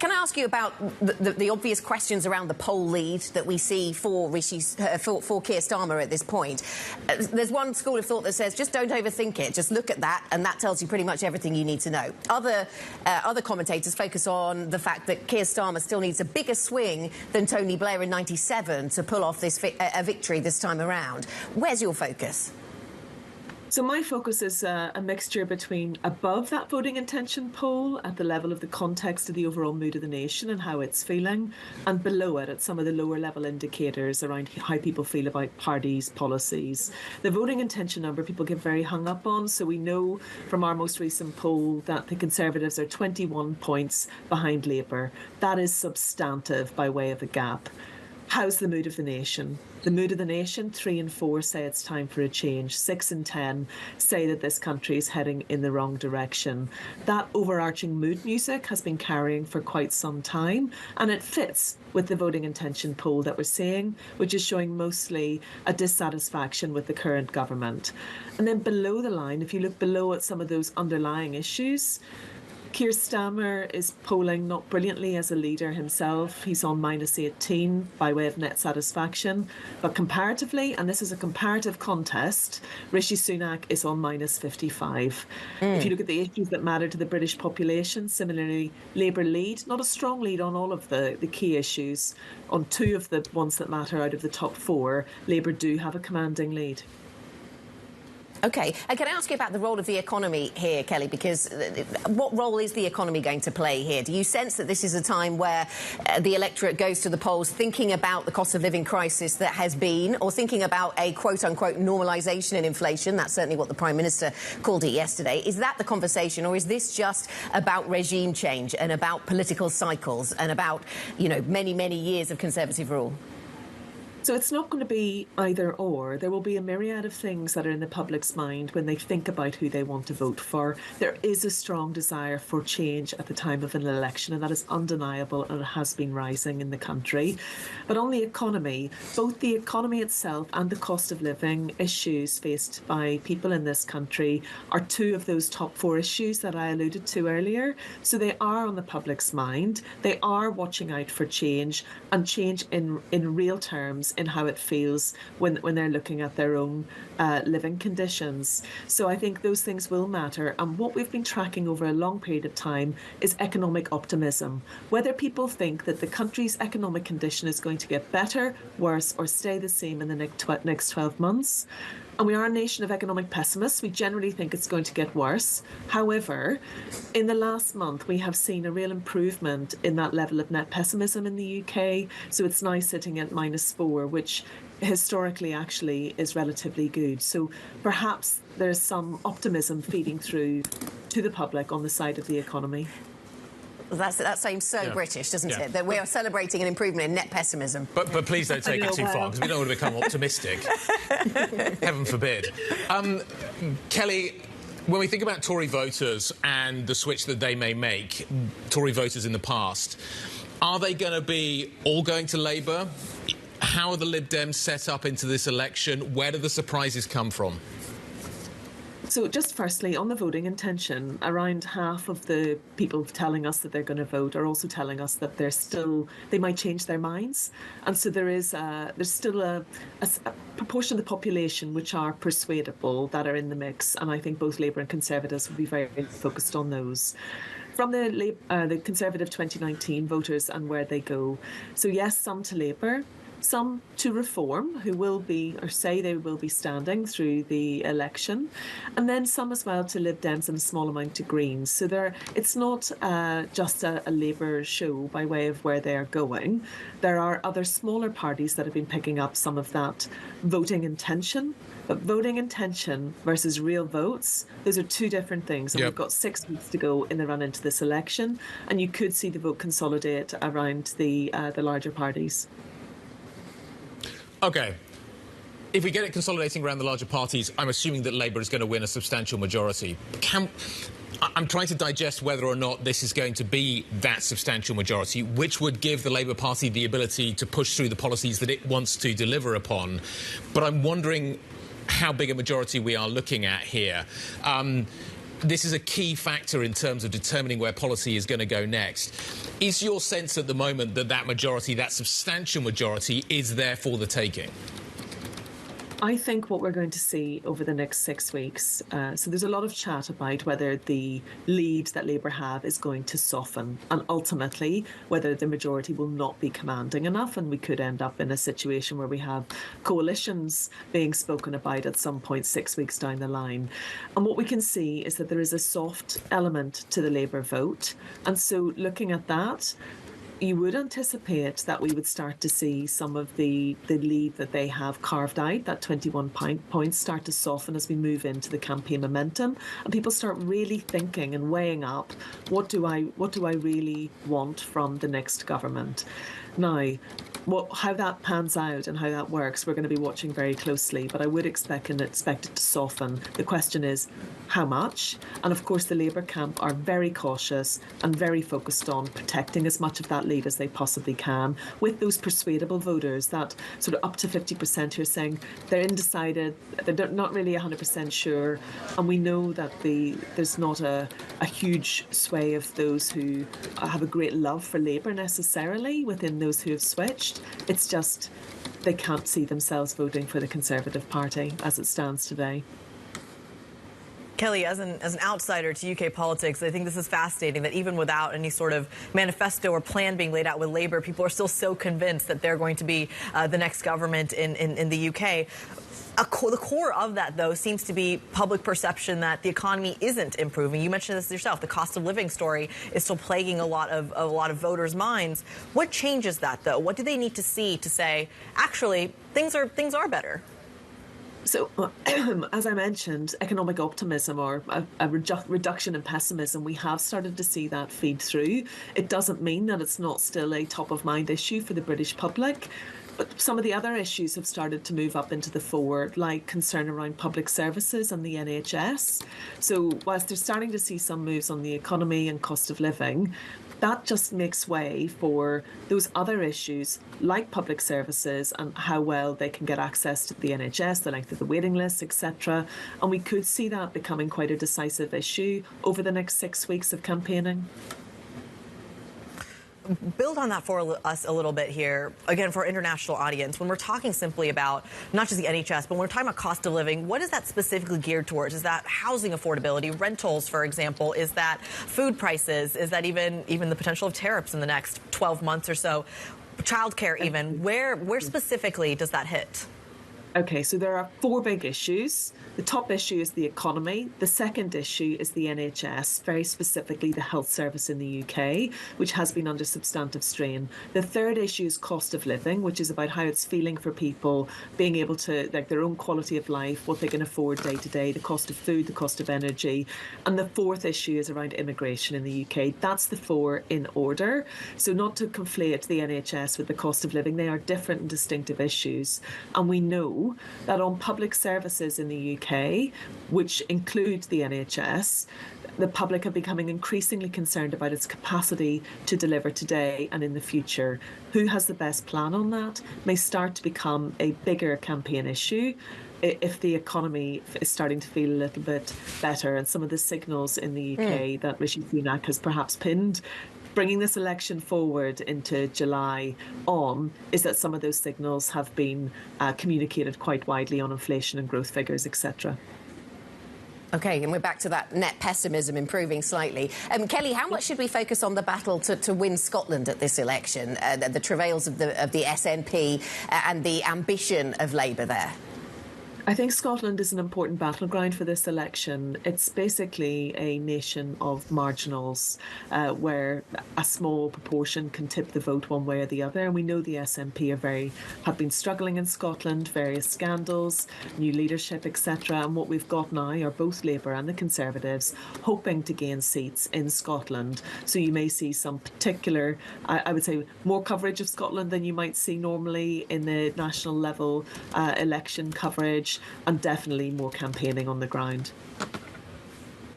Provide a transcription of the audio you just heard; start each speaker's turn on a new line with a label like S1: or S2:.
S1: Can I ask you about the obvious questions around the poll lead that we see for Keir Starmer at this point? There's one school of thought that says just don't overthink it, just look at that, and that tells you pretty much everything you need to know. Other commentators focus on the fact that Keir Starmer still needs a bigger swing than Tony Blair in '97 to pull off a victory this time around. Where's your focus?
S2: So my focus is a mixture between above that voting intention poll at the level of the context of the overall mood of the nation and how it's feeling, and below it at some of the lower level indicators around how people feel about parties' policies. The voting intention number people get very hung up on, so we know from our most recent poll that the Conservatives are 21 points behind Labour. That is substantive by way of a gap. How's the mood of the nation? The mood of the nation, 3 and 4 say it's time for a change. 6 and 10 say that this country is heading in the wrong direction. That overarching mood music has been carrying for quite some time, and it fits with the voting intention poll that we're seeing, which is showing mostly a dissatisfaction with the current government. And then below the line, if you look below at some of those underlying issues, Keir Starmer is polling not brilliantly as a leader himself. He's on -18 by way of net satisfaction. But comparatively, and this is a comparative contest, Rishi Sunak is on -55. If you look at the issues that matter to the British population, similarly, Labour lead, not a strong lead on all of the key issues. On 2 of the ones that matter out of the top 4, Labour do have a commanding lead.
S1: OK, and can I ask you about the role of the economy here, Kelly, because what role is the economy going to play here? Do you sense that this is a time where the electorate goes to the polls thinking about the cost of living crisis that has been, or thinking about a quote-unquote normalisation in inflation? That's certainly what the Prime Minister called it yesterday. Is that the conversation, or is this just about regime change and about political cycles and about, you know, many, many years of Conservative rule?
S2: So it's not going to be either or. There will be a myriad of things that are in the public's mind when they think about who they want to vote for. There is a strong desire for change at the time of an election, and that is undeniable, and it has been rising in the country. But on the economy, both the economy itself and the cost of living issues faced by people in this country are 2 of those top 4 issues that I alluded to earlier. So they are on the public's mind. They are watching out for change, and change in real terms, in how it feels when they're looking at their own living conditions. So I think those things will matter. And what we've been tracking over a long period of time is economic optimism. Whether people think that the country's economic condition is going to get better, worse, or stay the same in the next 12 months. And we are a nation of economic pessimists. We generally think it's going to get worse. However, in the last month, we have seen a real improvement in that level of net pessimism in the UK. So it's now sitting at -4, which historically actually is relatively good. So perhaps there's some optimism feeding through to the public on the side of the economy.
S1: That seems so British, doesn't it? That we are celebrating an improvement in net pessimism.
S3: But please don't take it too far, because we don't want to become optimistic. Heaven forbid. Kelly, when we think about Tory voters and the switch that they may make, Tory voters in the past, are they going to be all going to Labour? How are the Lib Dems set up into this election? Where do the surprises come from?
S2: So just firstly, on the voting intention, around half of the people telling us that they're going to vote are also telling us that they might change their minds. And so there's still a proportion of the population which are persuadable that are in the mix. And I think both Labour and Conservatives will be very focused on those. From the Conservative 2019 voters and where they go. So yes, some to Labour, some to Reform, who will be, or say they will be standing through the election, and then some as well to Lib Dems and a small amount to Greens. So it's not just a Labour show by way of where they're going. There are other smaller parties that have been picking up some of that voting intention. But voting intention versus real votes, those are 2 different things. And we've got 6 weeks to go in the run into this election, and you could see the vote consolidate around the larger parties.
S3: OK. If we get it consolidating around the larger parties, I'm assuming that Labour is going to win a substantial majority. I'm trying to digest whether or not this is going to be that substantial majority, which would give the Labour Party the ability to push through the policies that it wants to deliver upon. But I'm wondering how big a majority we are looking at here. This is a key factor in terms of determining where policy is going to go next. Is your sense at the moment that that majority, that substantial majority, is there for the taking?
S2: I think what we're going to see over the next 6 weeks, so there's a lot of chat about whether the lead that Labour have is going to soften, and ultimately whether the majority will not be commanding enough, and we could end up in a situation where we have coalitions being spoken about at some point 6 weeks down the line. And what we can see is that there is a soft element to the Labour vote, and so looking at that, you would anticipate that we would start to see some of the lead that they have carved out, that 21 points, start to soften as we move into the campaign momentum, and people start really thinking and weighing up, what do I really want from the next government? Now, how that pans out and how that works, we're going to be watching very closely, but I would expect it to soften. The question is, how much? And of course, the Labour camp are very cautious and very focused on protecting as much of that lead as they possibly can, with those persuadable voters, that sort of up to 50% who are saying they're undecided, they're not really 100% sure. And we know that there's not a huge sway of those who have a great love for Labour necessarily within those who have switched. It's just they can't see themselves voting for the Conservative Party as it stands today.
S4: Kelly, as an outsider to UK politics, I think this is fascinating that even without any sort of manifesto or plan being laid out with Labour, people are still so convinced that they're going to be the next government in the UK. The core of that, though, seems to be public perception that the economy isn't improving. You mentioned this yourself. The cost of living story is still plaguing a lot of voters' minds. What changes that, though? What do they need to see to say, actually, things are better?
S2: So, as I mentioned, economic optimism or a reduction in pessimism, we have started to see that feed through. It doesn't mean that it's not still a top-of-mind issue for the British public. But some of the other issues have started to move up into the fore, like concern around public services and the NHS. So whilst they're starting to see some moves on the economy and cost of living, that just makes way for those other issues like public services and how well they can get access to the NHS, the length of the waiting list, etc. And we could see that becoming quite a decisive issue over the next 6 weeks of campaigning.
S4: Build on that for us a little bit here, again, for our international audience. When we're talking simply about not just the NHS, but when we're talking about cost of living, what is that specifically geared towards? Is that housing affordability, rentals, for example? Is that food prices? Is that even the potential of tariffs in the next 12 months or so? Childcare even. Where specifically does that hit?
S2: Okay, so there are 4 big issues. The top issue is the economy. The second issue is the NHS, very specifically the health service in the UK, which has been under substantive strain. The third issue is cost of living, which is about how it's feeling for people, being able to, like, their own quality of life, what they can afford day to day, the cost of food, the cost of energy. And the fourth issue is around immigration in the UK. That's the 4 in order. So not to conflate the NHS with the cost of living, they are different and distinctive issues. And we know that on public services in the UK, which include the NHS, the public are becoming increasingly concerned about its capacity to deliver today and in the future. Who has the best plan on that may start to become a bigger campaign issue if the economy is starting to feel a little bit better. And some of the signals in the UK that Rishi Sunak has perhaps pinned bringing this election forward into July is that some of those signals have been communicated quite widely on inflation and growth figures, etc.
S1: OK, and we're back to that net pessimism improving slightly. Kelly, how much should we focus on the battle to win Scotland at this election, the travails of the SNP and the ambition of Labour there?
S2: I think Scotland is an important battleground for this election. It's basically a nation of marginals where a small proportion can tip the vote one way or the other. And we know the SNP have been struggling in Scotland, various scandals, new leadership, etc. And what we've got now are both Labour and the Conservatives hoping to gain seats in Scotland. So you may see some particular, I would say, more coverage of Scotland than you might see normally in the national level election coverage, and definitely more campaigning on the ground.